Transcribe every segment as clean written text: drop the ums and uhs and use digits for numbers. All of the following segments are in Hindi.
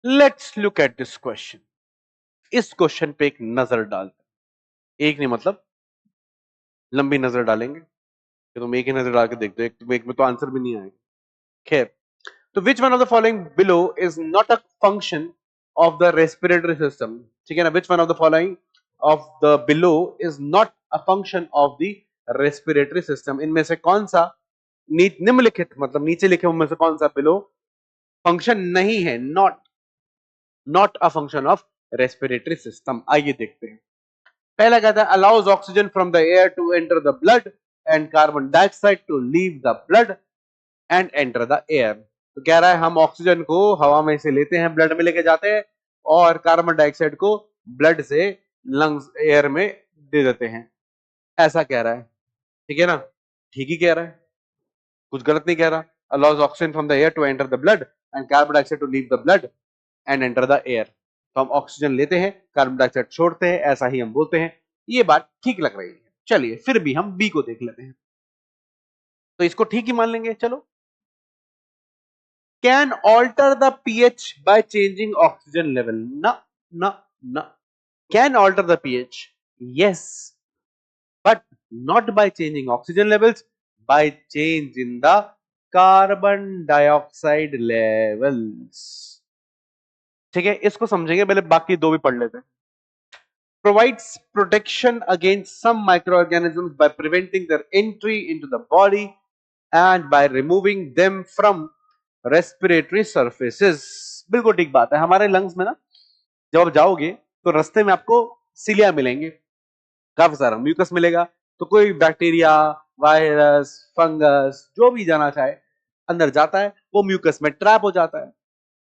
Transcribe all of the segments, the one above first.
Let's look at this question. इस क्वेश्चन पे एक नजर डालते हैं। एक नहीं मतलब लंबी नजर डालेंगे कि तुम एक ही नजर डाल के देख दो, एक में तो आंसर भी नहीं आएगा। खैर, तो which one of the following below is not a function of the respiratory system. ठीक है ना, which one of the following of the below is not a function of the respiratory system. इनमें से कौन सा निम्नलिखित मतलब नीचे लिखे उनमें से कौन सा बिलो फंक्शन नहीं है, not a function of respiratory system. आइए देखते हैं। पहला कहता है allows oxygen from the air to enter the blood and carbon dioxide to leave the blood and enter the air. तो कह रहा है हम ऑक्सीजन को हवा में से लेते हैं, ब्लड में लेके जाते हैं, और कार्बन डाइऑक्साइड को ब्लड से लंग्स एयर में दे देते हैं। ऐसा कह रहा है, ठीक है ना, ठीक ही कह रहा है, कुछ गलत नहीं कह रहा। Allows oxygen from the air to enter the blood and carbon dioxide to leave the blood and enter the air. तो हम ऑक्सीजन लेते हैं, कार्बन डाइऑक्साइड छोड़ते हैं, ऐसा ही हम बोलते हैं। ये बात ठीक लग रही है। चलिए फिर भी हम बी को देख लेते हैं, तो इसको ठीक ही मान लेंगे। चलो, can alter the pH by changing oxygen level. ना ना ना, can alter the pH, yes, but not by changing oxygen levels, by change in the carbon dioxide levels. ठीक है, इसको समझेंगे, पहले बाकी दो भी पढ़ लेते हैं। Provides protection against some microorganisms by preventing their entry into the body and by removing them from respiratory surfaces। बिल्कुल ठीक बात है। हमारे लंग्स में ना जब आप जाओगे तो रास्ते में आपको सिलिया मिलेंगे, काफी सारा म्यूकस मिलेगा। तो कोई बैक्टीरिया, वायरस, फंगस जो भी जाना चाहे अंदर जाता है, वो म्यूकस में ट्रैप हो जाता है।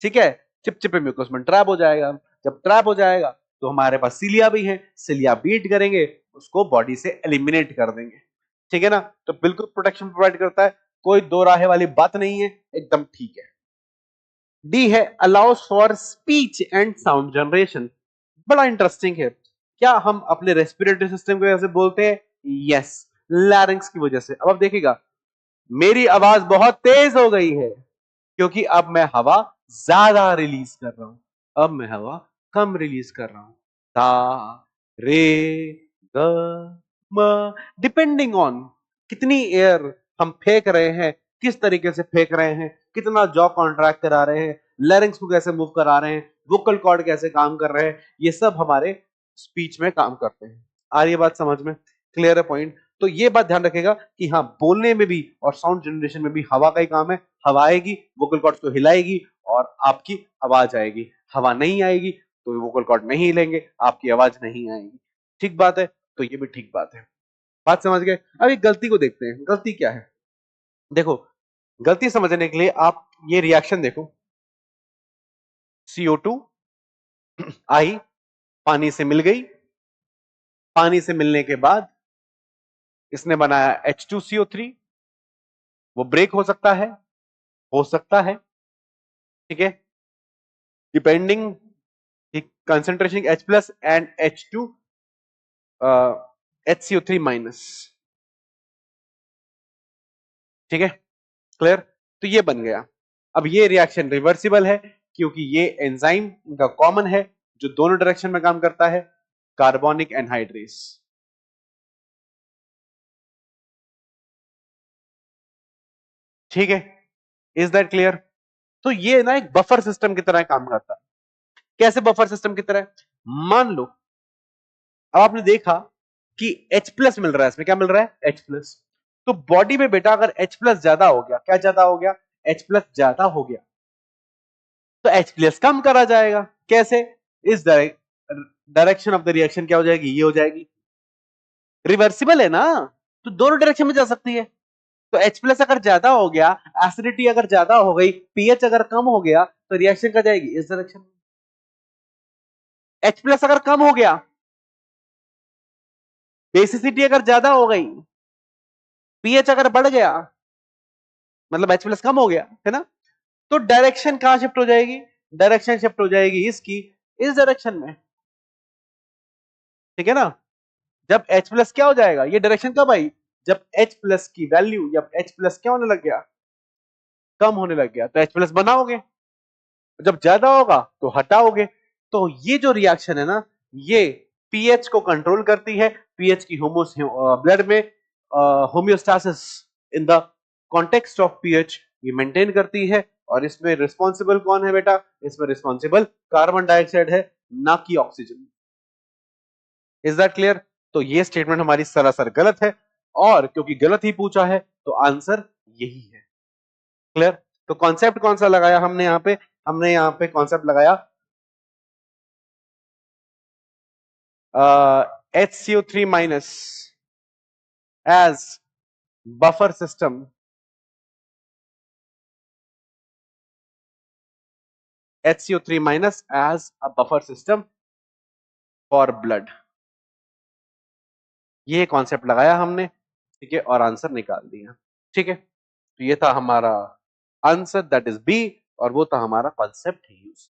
ठीक है, चिपचिपे म्यूकस में ट्रैप हो जाएगा। जब ट्रैप हो जाएगा तो हमारे पास सिलिया भी है, सिलिया बीट करेंगे, उसको बॉडी से एलिमिनेट कर देंगे। ठीक है ना, तो बिल्कुल प्रोटेक्शन प्रोवाइड करता है, कोई दो राहे वाली बात नहीं है, एकदम ठीक है। डी है allow us for speech and sound generation. बड़ा इंटरेस्टिंग है। क्या हम अपने रेस्पिरेटरी सिस्टम की वजह से बोलते हैं? यस, लैरिंग्स की वजह से। अब आप देखिएगा, मेरी आवाज बहुत तेज हो गई है क्योंकि अब मैं हवा ज्यादा रिलीज कर रहा हूं, अब मैं हवा कम रिलीज कर रहा हूं। ता रे ग म, डिपेंडिंग ऑन कितनी एयर हम फेंक रहे हैं, किस तरीके से फेंक रहे हैं, कितना जॉ कॉन्ट्रैक्ट करा रहे हैं, लैरिंग्स को कैसे मूव करा रहे हैं, वोकल कॉर्ड कैसे काम कर रहे हैं, ये सब हमारे स्पीच में काम करते हैं। आ रही है बात समझ में? क्लियर है पॉइंट? तो ये बात ध्यान रखेगा कि हाँ, बोलने में भी और साउंड जनरेशन में भी हवा का ही काम है। हवा आएगी, वोकल कॉर्ड्स को हिलाएगी और आपकी आवाज आएगी। हवा नहीं आएगी तो वोकल कॉर्ड नहीं हिलेंगे, आपकी आवाज नहीं आएगी। ठीक बात है? तो ये भी ठीक बात है। बात समझ गए? अब एक गलती को देखते हैं, गलती क्या है। देखो, गलती समझने के लिए आप ये रिएक्शन देखो। CO2 आई, पानी से मिल गई, पानी से मिलने के बाद इसने बनाया H2CO3। वो ब्रेक हो सकता है, हो सकता है, ठीक है, depending concentration H plus and H2 HCO3 minus. ठीक है, क्लियर? तो ये बन गया। अब ये रिएक्शन रिवर्सिबल है क्योंकि ये एंजाइम का कॉमन है जो दोनों डायरेक्शन में काम करता है, कार्बोनिक एनहाइड्रेस। ठीक है, इज दैट क्लियर? तो ये ना एक बफर सिस्टम की तरह काम करता है। कैसे बफर सिस्टम की तरह? मान लो अब आपने देखा कि H प्लस मिल रहा है, इसमें क्या मिल रहा है? H plus. तो बॉडी में बेटा अगर H प्लस ज्यादा हो गया, क्या ज्यादा हो गया? H प्लस ज्यादा हो गया तो H प्लस कम करा जाएगा। कैसे? इस डायरेक्शन ऑफ द रिएक्शन क्या हो जाएगी? ये हो जाएगी। रिवर्सिबल है ना, तो दोनों डायरेक्शन में जा सकती है। तो H प्लस अगर ज्यादा हो गया, एसिडिटी अगर ज्यादा हो गई, पीएच अगर कम हो गया, तो रिएक्शन क्या जाएगी? इस डायरेक्शन में। H प्लस अगर कम हो गया, बेसिसिटी अगर ज्यादा हो गई, पीएच अगर बढ़ गया, मतलब H प्लस कम हो गया, है ना, तो डायरेक्शन कहां शिफ्ट हो जाएगी? डायरेक्शन शिफ्ट हो जाएगी इसकी इस डायरेक्शन में। ठीक है ना? जब H प्लस क्या हो जाएगा? ये डायरेक्शन कब आई? जब H प्लस की वैल्यू, जब H प्लस क्या होने लग गया? कम होने लग गया, तो H प्लस बनाओगे। जब ज्यादा होगा तो हटाओगे। तो ये जो रिएक्शन है ना, ये पीएच को कंट्रोल करती है, पीएच की ब्लड में homeostasis in the context of pH ये मेंटेन करती है। और इसमें रिस्पॉन्सिबल कौन है बेटा? इसमें रिस्पॉन्सिबल कार्बन डाइऑक्साइड है, ना कि ऑक्सीजन। Is that clear? तो ये स्टेटमेंट हमारी सरासर गलत है, और क्योंकि गलत ही पूछा है तो आंसर यही है। क्लियर? तो कॉन्सेप्ट कौन सा लगाया हमने यहाँ पे? हमने यहाँ पे कॉन्सेप्ट लगाया HCO3 minus as buffer system, HCO3 minus as a buffer system for blood। ये कॉन्सेप्ट लगाया हमने, ठीक है, और आंसर निकाल दिया। ठीक है, तो ये था हमारा आंसर, दैट इज बी, और वो था हमारा कॉन्सेप्ट यूज।